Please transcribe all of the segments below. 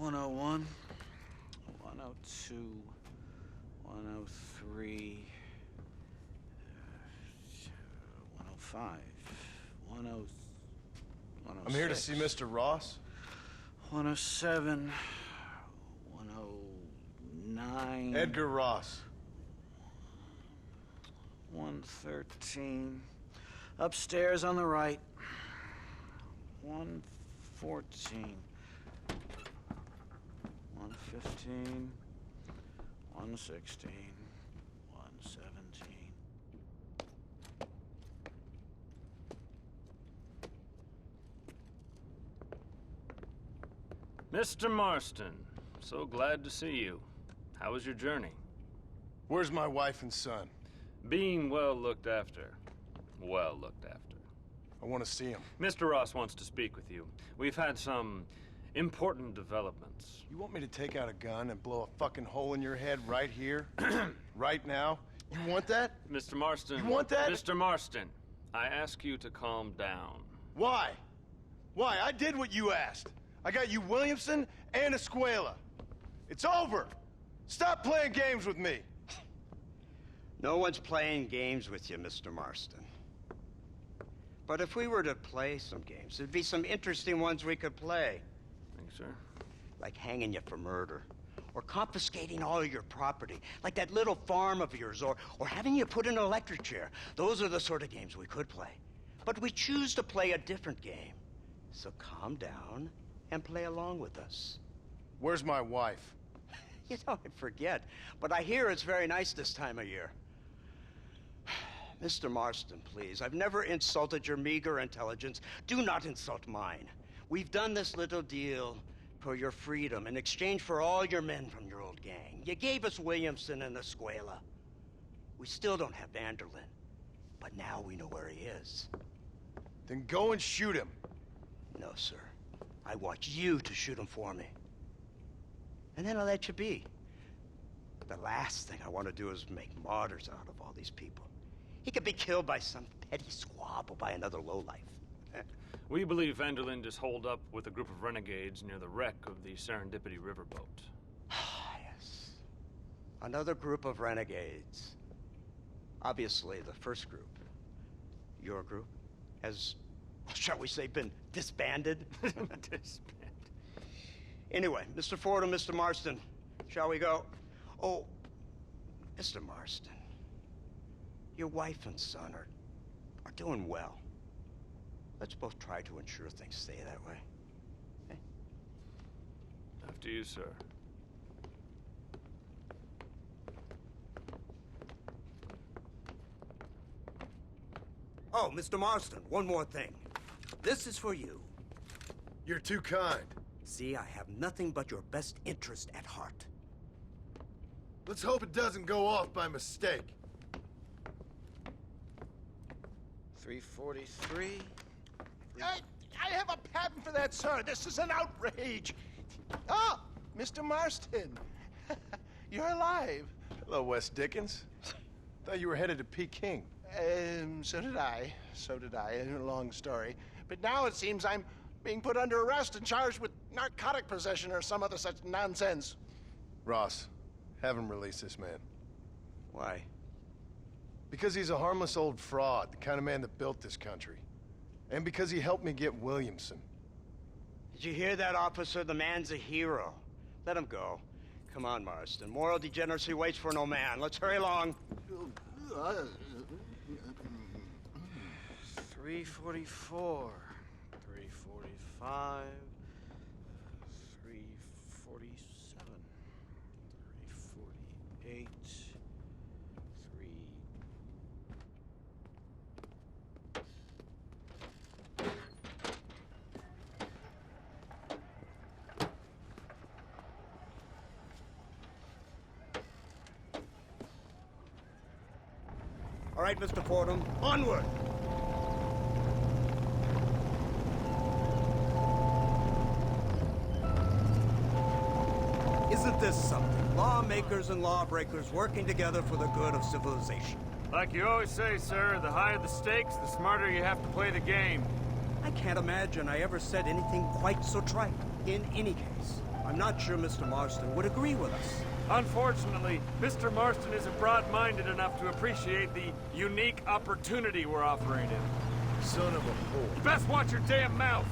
101, 102, 103, 105, 106. I'm here to see Mr. Ross. 107, 109. Edgar Ross. 113. Upstairs on the right. 114. 115. 116. 117. Mr. Marston, so glad to see you. How was your journey? Where's my wife and son? Being well looked after. Well looked after. I want to see him. Mr. Ross wants to speak with you. We've had some important developments. You want me to take out a gun and blow a fucking hole in your head right here? Right now? You want that? Mr. Marston. You want that? Mr. Marston, I ask you to calm down. Why? Why? I did what you asked. I got you Williamson and Escuela. It's over. Stop playing games with me. No one's playing games with you, Mr. Marston. But if we were to play some games, there'd be some interesting ones we could play. Thanks, sir. Like hanging you for murder. Or confiscating all your property. Like that little farm of yours. Or having you put in an electric chair. Those are the sort of games we could play. But we choose to play a different game. So calm down and play along with us. Where's my wife? You know, I forget. But I hear it's very nice this time of year. Mr. Marston, please. I've never insulted your meager intelligence. Do not insult mine. We've done this little deal for your freedom in exchange for all your men from your old gang. You gave us Williamson and Escuela. We still don't have Vanderlyn. But now we know where he is. Then go and shoot him. No, sir. I want you to shoot him for me. And then I'll let you be. The last thing I want to do is make martyrs out of all these people. He could be killed by some petty squabble by another lowlife. We believe Vanderlyn is holed up with a group of renegades near the wreck of the Serendipity riverboat. Yes. Another group of renegades. Obviously, the first group, your group, has, shall we say, been disbanded? Disbanded. Anyway, Mr. Ford and Mr. Marston, shall we go? Oh, Mr. Marston, your wife and son are doing well. Let's both try to ensure things stay that way. Okay? After you, sir. Oh, Mr. Marston, one more thing. This is for you. You're too kind. See, I have nothing but your best interest at heart. Let's hope it doesn't go off by mistake. 343. I have a patent for that, sir. This is an outrage. Ah, Mr. Marston. You're alive. Hello, Wes Dickens. Thought you were headed to Peking. So did I. So did I. A long story. But now it seems I'm being put under arrest and charged with narcotic possession or some other such nonsense. Ross, have him release this man. Why? Because he's a harmless old fraud, the kind of man that built this country. And because he helped me get Williamson. Did you hear that, officer? The man's a hero. Let him go. Come on, Marston. Moral degeneracy waits for no man. Let's hurry along. 344. 345. 347. 348. 3. All right, Mr. Fordham, onward! Isn't this something? Lawmakers and lawbreakers working together for the good of civilization. Like you always say, sir, the higher the stakes, the smarter you have to play the game. I can't imagine I ever said anything quite so trite. In any case, I'm not sure Mr. Marston would agree with us. Unfortunately, Mr. Marston isn't broad-minded enough to appreciate the unique opportunity we're offering him. Son of a whore. You best watch your damn mouth!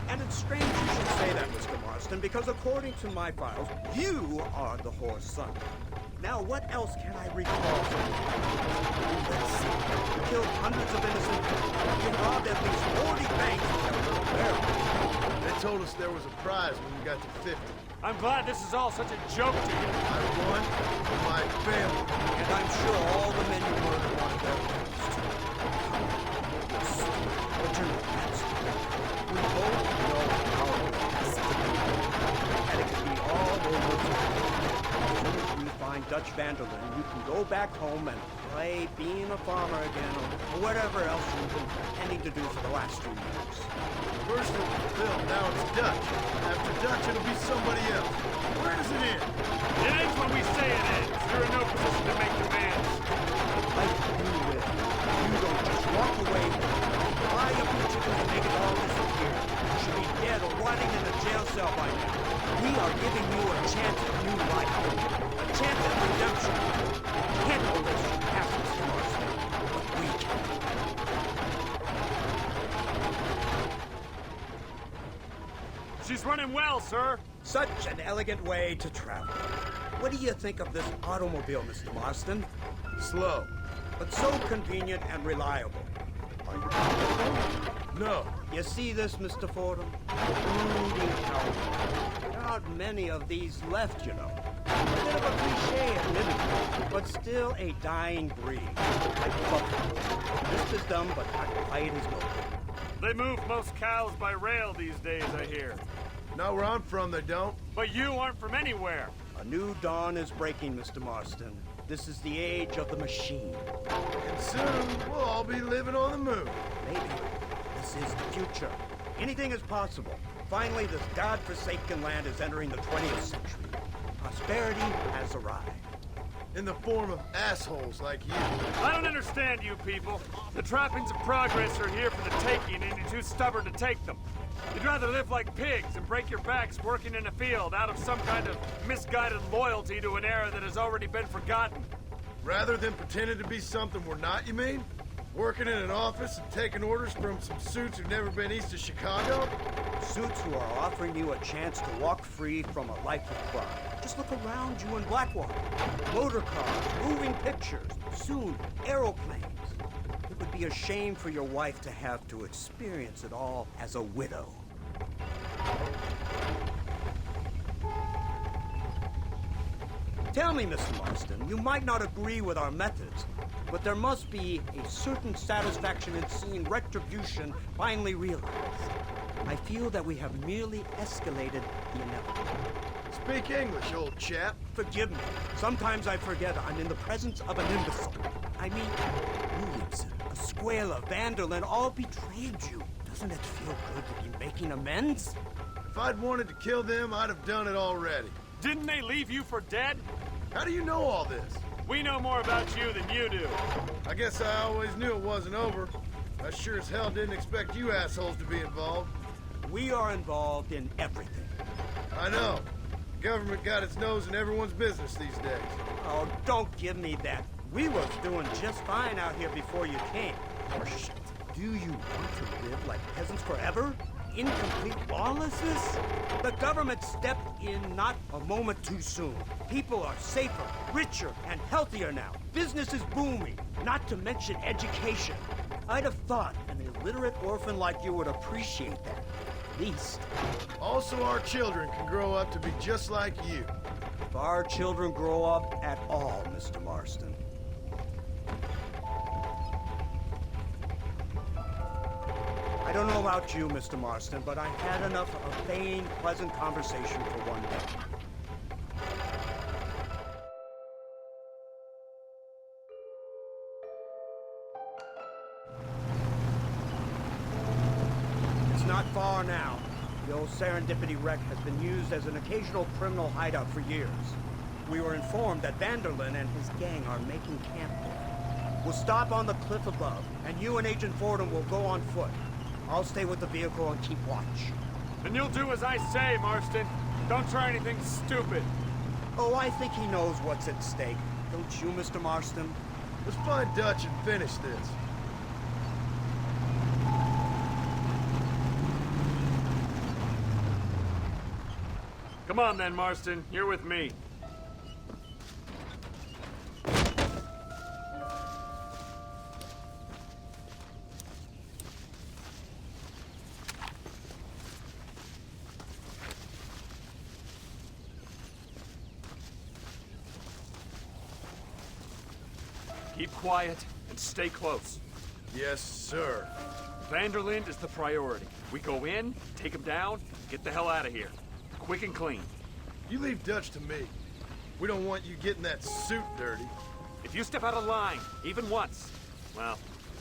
And it's strange you should say that, Mr. Marston, because according to my files, you are the whore's son. Now, what else can I recall from you? Let's see. You killed hundreds of innocent people. You robbed at least 40 banks and kept little barrels. They told us there was a prize when we got to 50. I'm glad this is all such a joke to you. I won for my family. And I'm sure all the men you murdered wanted their families too. But you're not Master. We both know how it has to be. And it can be all over again. As soon as we find Dutch Vanderlyn, you can go back home and play being a farmer again, or whatever else you've been intending to do for the last 2 years. First it was Bill, now it's Dutch. After Dutch, it'll be somebody else. Where does it end? It ends when we say it ends. You're in no position to make demands. Like you will. You don't just walk away, buy a few chickens and make it all disappear. You should be dead or rotting in a jail cell by now. We are giving you a chance at new life. A chance at redemption. You can't hold us to past Mr. Marston, but we can. She's running well, sir. Such an elegant way to travel. What do you think of this automobile, Mr. Marston? Slow. But so convenient and reliable. Are you comfortable? No. You see this, Mr. Fordham? Brooding cowboy. There aren't many of these left, you know. A bit of a cliche, admittedly, but still a dying breed. Like buffalo. Just as dumb, but not quite as noble. They move most cows by rail these days, I hear. Not where I'm from, they don't. But you aren't from anywhere. A new dawn is breaking, Mr. Marston. This is the age of the machine. And soon, we'll all be living on the moon. Maybe. This is the future. Anything is possible. Finally, this godforsaken land is entering the 20th century. Prosperity has arrived. In the form of assholes like you. I don't understand you people. The trappings of progress are here for the taking, and you're too stubborn to take them. You'd rather live like pigs and break your backs working in a field out of some kind of misguided loyalty to an era that has already been forgotten. Rather than pretending to be something we're not, you mean? Working in an office and taking orders from some suits who've never been east of Chicago? Suits who are offering you a chance to walk free from a life of crime. Just look around you in Blackwater. Motor cars, moving pictures, soon aeroplanes. It would be a shame for your wife to have to experience it all as a widow. Tell me, Mr. Marston, you might not agree with our methods, but there must be a certain satisfaction in seeing retribution finally realized. I feel that we have merely escalated the inevitable. Speak English, old chap. Forgive me. Sometimes I forget I'm in the presence of an imbecile. I mean, Williamson, Escuela, Vanderlyn all betrayed you. Doesn't it feel good to be making amends? If I'd wanted to kill them, I'd have done it already. Didn't they leave you for dead? How do you know all this? We know more about you than you do. I guess I always knew it wasn't over. I sure as hell didn't expect you assholes to be involved. We are involved in everything. I know. Government got its nose in everyone's business these days. Oh, don't give me that. We was doing just fine out here before you came. Horseshit. Do you want to live like peasants forever? In complete lawlessness? The government stepped in not a moment too soon. People are safer, richer, and healthier now. Business is booming, not to mention education. I'd have thought an illiterate orphan like you would appreciate that. At least. Also, our children can grow up to be just like you. If our children grow up at all, Mr. Marston. I don't know about you, Mr. Marston, but I had enough of a vain, pleasant conversation for one day. It's not far now. The old Serendipity wreck has been used as an occasional criminal hideout for years. We were informed that Vanderlyn and his gang are making camp there. We'll stop on the cliff above, and you and Agent Fordham will go on foot. I'll stay with the vehicle and keep watch. And you'll do as I say, Marston. Don't try anything stupid. Oh, I think he knows what's at stake. Don't you, Mr. Marston? Let's find Dutch and finish this. Come on then, Marston. You're with me. Keep quiet and stay close. Yes, sir. Vanderlinde is the priority. We go in, take him down, get the hell out of here. Quick and clean. You leave Dutch to me. We don't want you getting that suit dirty. If you step out of line, even once, well,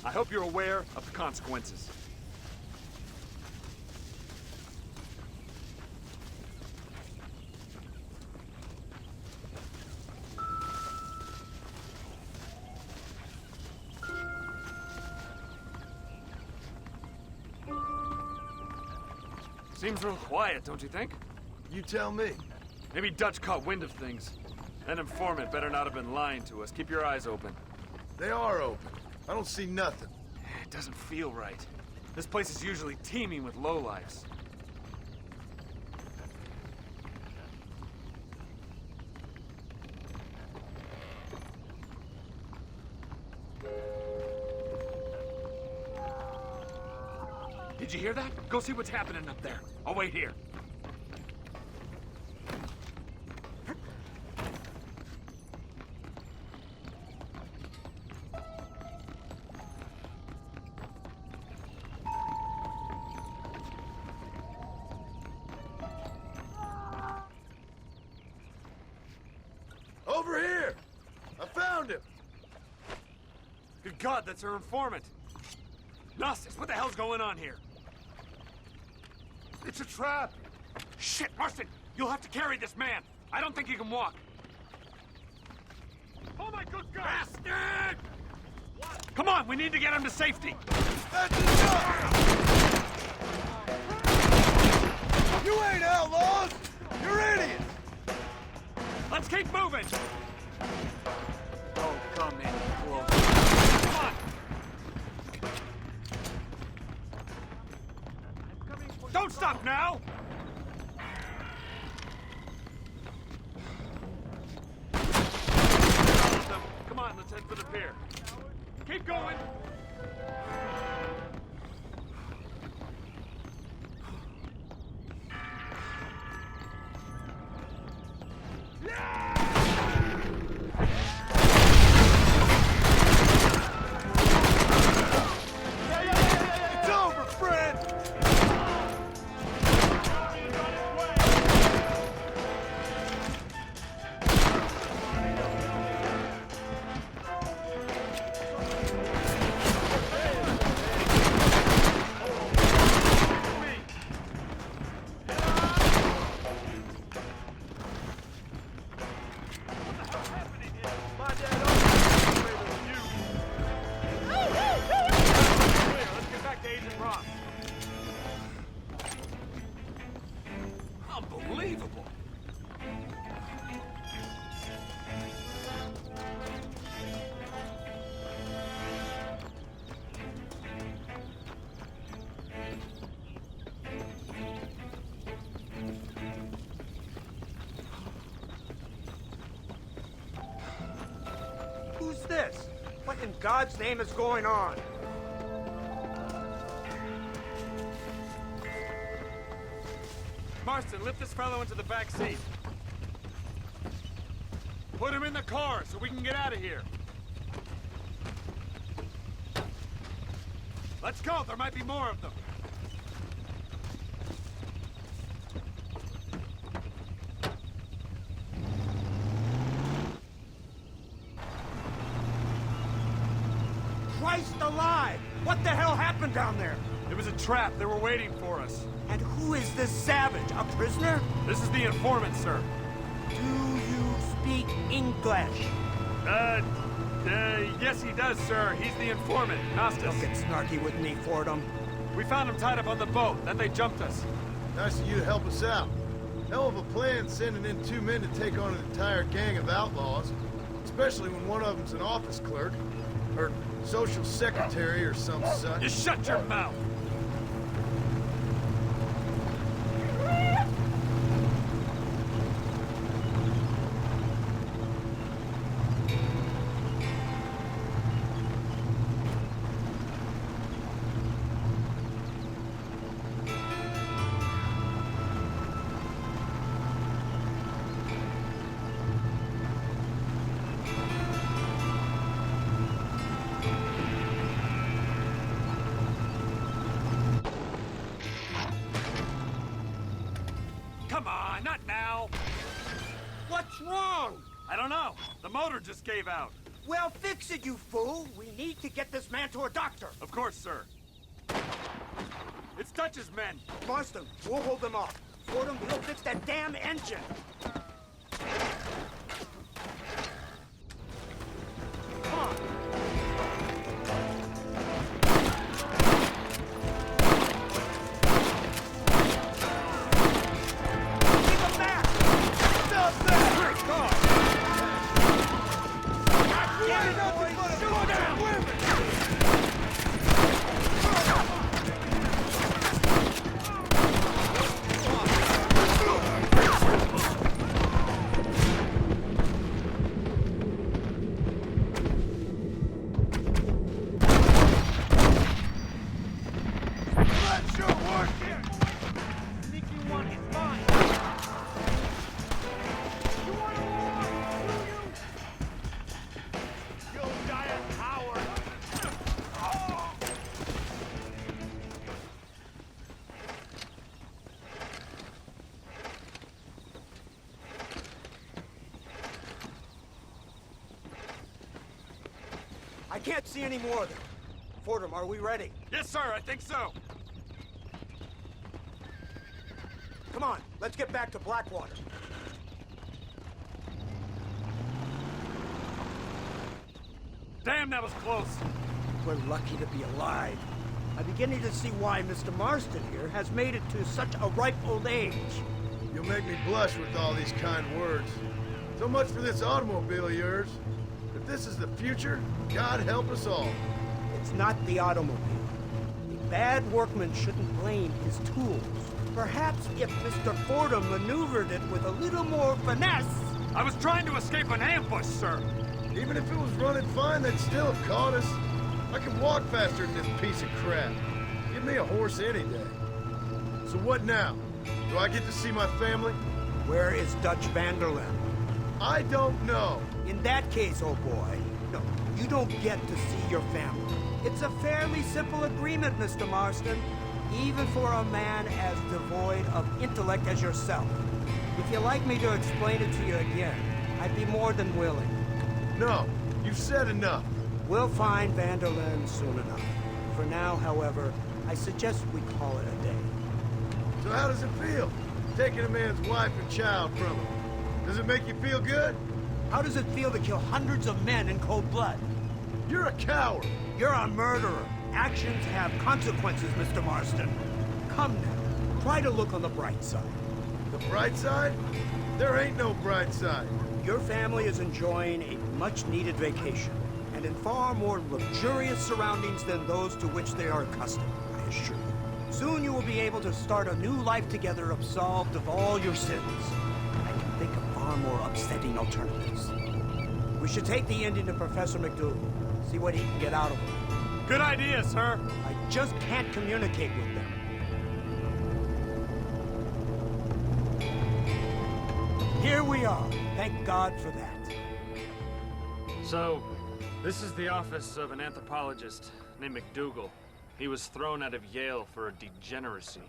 I hope you're aware of the consequences. Seems real quiet, don't you think? You tell me. Maybe Dutch caught wind of things. That informant better not have been lying to us. Keep your eyes open. They are open. I don't see nothing. It doesn't feel right. This place is usually teeming with lowlifes. Did you hear that? Go see what's happening up there. I'll wait here. Over here! I found him! Good God, that's our informant. Gnostics, what the hell's going on here? It's a trap! Shit, Marston! You'll have to carry this man! I don't think he can walk! Oh my good God! Bastard! Come on, we need to get him to safety! That's enough! You ain't outlaws! You're idiots! Let's keep moving! Oh, come in close. Come on! Don't stop now! Come on, let's head for the pier. Keep going! It's over, friend! Unbelievable! Who's this? What in God's name is going on? Marston, lift this fellow into the back seat. Put him in the car so we can get out of here. Let's go, there might be more of them. Christ alive! What the hell happened down there? It was a trap, they were waiting for us. And who is this savage? A prisoner? This is the informant, sir. Do you speak English? Yes he does, sir. He's the informant, Gnostic. Don't get snarky with me, Fordham. We found him tied up on the boat, then they jumped us. Nice of you to help us out. Hell of a plan sending in 2 men to take on an entire gang of outlaws. Especially when one of them's an office clerk. Or social secretary or some such. You shut your mouth! Come on, not now! What's wrong? I don't know. The motor just gave out. Well, fix it, you fool. We need to get this man to a doctor. Of course, sir. It's Dutch's men. Marston, we'll hold them off. Fordham, we'll fix that damn engine. Come on. Keep him back! Stop that! Great God! God damn it, boys! Shoot down! I can't see any more of them. Fordham, are we ready? Yes, sir, I think so. Come on, let's get back to Blackwater. Damn, that was close. We're lucky to be alive. I'm beginning to see why Mr. Marston here has made it to such a ripe old age. You'll make me blush with all these kind words. So much for this automobile of yours. If this is the future, God help us all. It's not the automobile. A bad workman shouldn't blame his tools. Perhaps if Mr. Fordham maneuvered it with a little more finesse... I was trying to escape an ambush, sir. Even if it was running fine, they'd still have caught us. I can walk faster than this piece of crap. Give me a horse any day. So what now? Do I get to see my family? Where is Dutch Vanderlyn? I don't know. In that case, oh boy, no, you don't get to see your family. It's a fairly simple agreement, Mr. Marston, even for a man as devoid of intellect as yourself. If you'd like me to explain it to you again, I'd be more than willing. No, you've said enough. We'll find Vanderlyn soon enough. For now, however, I suggest we call it a day. So how does it feel, taking a man's wife and child from him? Does it make you feel good? How does it feel to kill hundreds of men in cold blood? You're a coward. You're a murderer. Actions have consequences, Mr. Marston. Come now, try to look on the bright side. The bright side? There ain't no bright side. Your family is enjoying a much-needed vacation, and in far more luxurious surroundings than those to which they are accustomed, I assure you. Soon you will be able to start a new life together, absolved of all your sins. I can think of far more upsetting alternatives. We should take the Indian to Professor McDougal, see what he can get out of him. Good idea, sir. I just can't communicate with them. Here we are. Thank God for that. So, this is the office of an anthropologist named McDougal. He was thrown out of Yale for a degeneracy.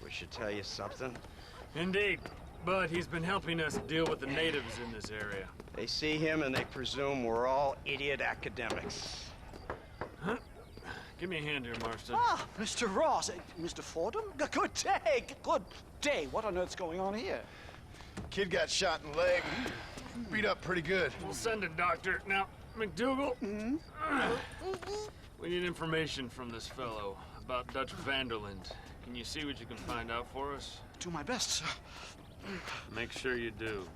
We should tell you something. Indeed. But he's been helping us deal with the natives in this area. They see him and they presume we're all idiot academics. Huh? Give me a hand here, Marston. Ah, Mr. Ross. Mr. Fordham? Good day. Good day. What on earth's going on here? Kid got shot in the leg. Beat up pretty good. We'll send a doctor. Now, McDougal, we need information from this fellow about Dutch Vanderlyn. Can you see what you can find out for us? Do my best, sir. Make sure you do.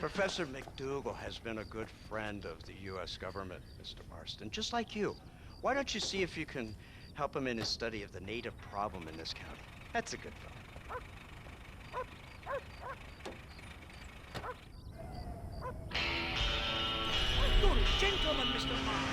Professor McDougal has been a good friend of the U.S. government, Mr. Marston, just like you. Why don't you see if you can help him in his study of the native problem in this county? That's a good fellow. You're a gentleman, Mr. Marston.